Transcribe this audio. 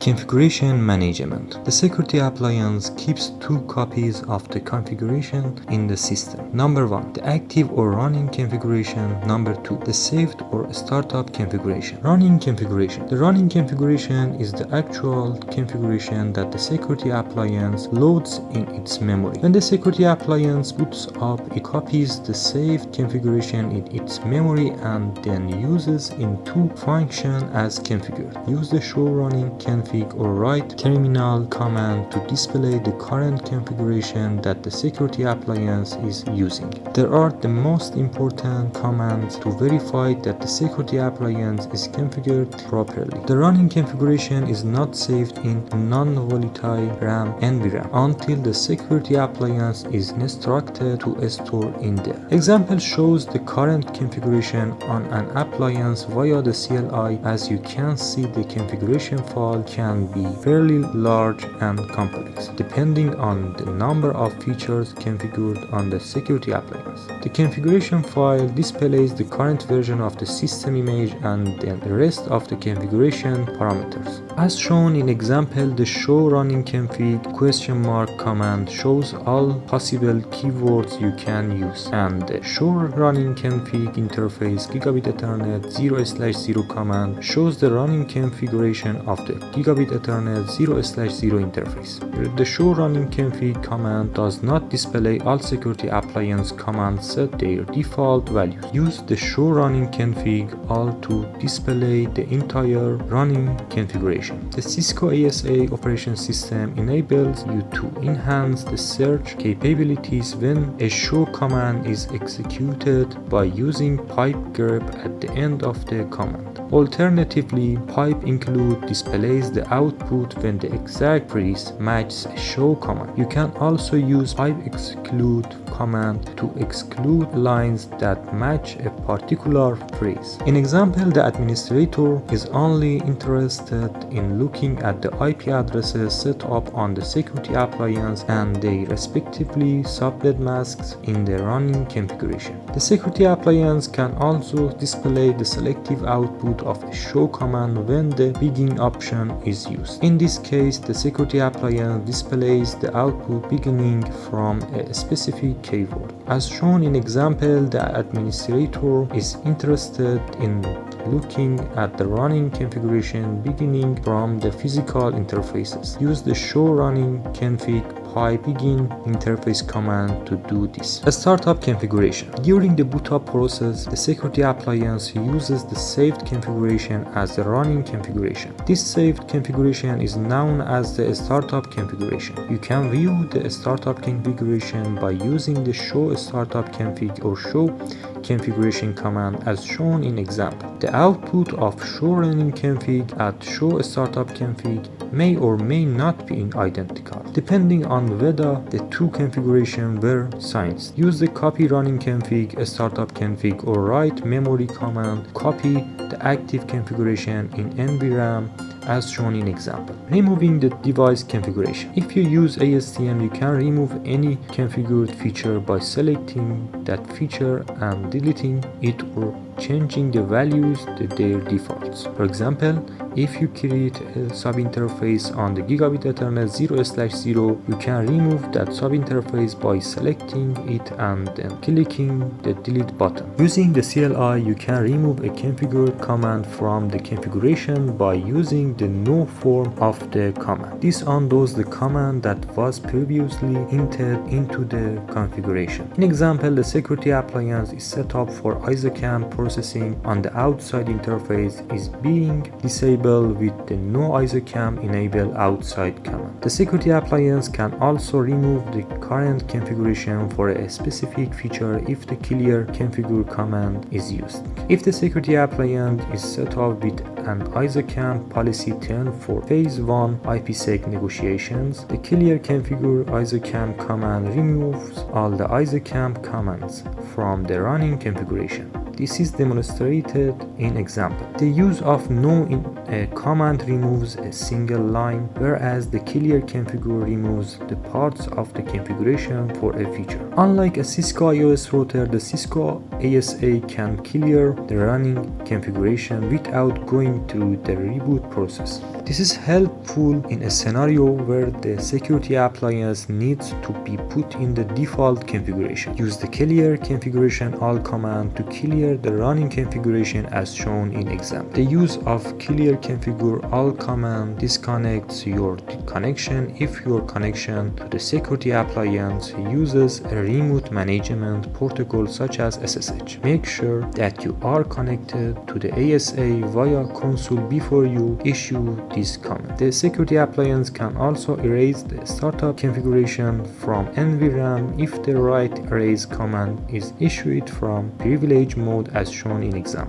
Configuration management. The security appliance keeps two copies of the configuration in the system. Number 1, the active or running configuration. Number 2, the saved or startup configuration. Running configuration. The running configuration is the actual configuration that the security appliance loads in its memory. When the security appliance boots up, it copies the saved configuration in its memory and then uses in two functions as configured. Use the show running config or write terminal command to display the current configuration that the security appliance is using. There are the most important commands to verify that the security appliance is configured properly. The running configuration is not saved in non-volatile RAM NVRAM until the security appliance is instructed to store in there. Example shows the current configuration on an appliance via the CLI. As you can see, the configuration file can be fairly large and complex, depending on the number of features configured on the security appliance. The configuration file displays the current version of the system image and then the rest of the configuration parameters. As shown in example, the show running config command shows all possible keywords you can use, and the show running config interface gigabit ethernet 0/0 command shows the running configuration of the gigabit ethernet 0/0 interface. The show running config command does not display all security appliance commands set their default values. Use the show running config all to display the entire running configuration. The Cisco ASA operation system enables you to enhance the search capabilities when a show command is executed by using pipe grep at the end of the command. Alternatively, pipe include displays the output when the exact phrase matches a show command. You can also use pipe exclude command to exclude lines that match a particular phrase. In example, the administrator is only interested in looking at the IP addresses set up on the security appliance and their respectively subnet masks in the running configuration. The security appliance can also display the selective output of a show command when the begin option is used. In this case, the security appliance displays the output beginning from a specific keyword. As shown in example, the administrator is interested in looking at the running configuration beginning from the physical interfaces. Use the show running config pipe begin interface command to do this. A startup configuration. During the boot up process, the security appliance uses the saved configuration as the running configuration. This saved configuration is known as the startup configuration. You can view the startup configuration by using the show startup config or show configuration command as shown in example. The output of show running config at show startup config may or may not be identical, depending on whether the two configurations were synced. Use the copy running config startup config or write memory command copy the active configuration in NVRAM as shown in example. Removing the device configuration. If you use ASTM, you can remove any configured feature by selecting that feature and deleting it or changing the values to their defaults. For example, if you create a subinterface on the gigabit ethernet 0/0, you can remove that subinterface by selecting it and then clicking the delete button. Using the CLI, you can remove a configure command from the configuration by using the no form of the command. This undoes the command that was previously entered into the configuration. In example, the security appliance is set up for ISACAM processing on the outside interface is being disabled with the no ISACAM enable outside command. The security appliance can also remove the current configuration for a specific feature if the clear configure command is used. If the security appliance is set up with an ISACAM policy 10 for phase 1 IPsec negotiations, the clear configure ISACAM command removes all the ISACAM commands from the running configuration. This is demonstrated in example. The use of no command removes a single line, whereas the clear configure removes the parts of the configuration for a feature. Unlike a Cisco iOS router, the Cisco ASA can clear the running configuration without going through the reboot process. This is helpful in a scenario where the security appliance needs to be put in the default configuration. Use the clear configuration all command to clear the running configuration as shown in example. The use of clear configure all command disconnects your connection if your connection to the security appliance uses a remote management protocol such as SSH. Make sure that you are connected to the ASA via console before you issue this command. The security appliance can also erase the startup configuration from NVRAM if the write erase command is issued from privilege mode as shown in example.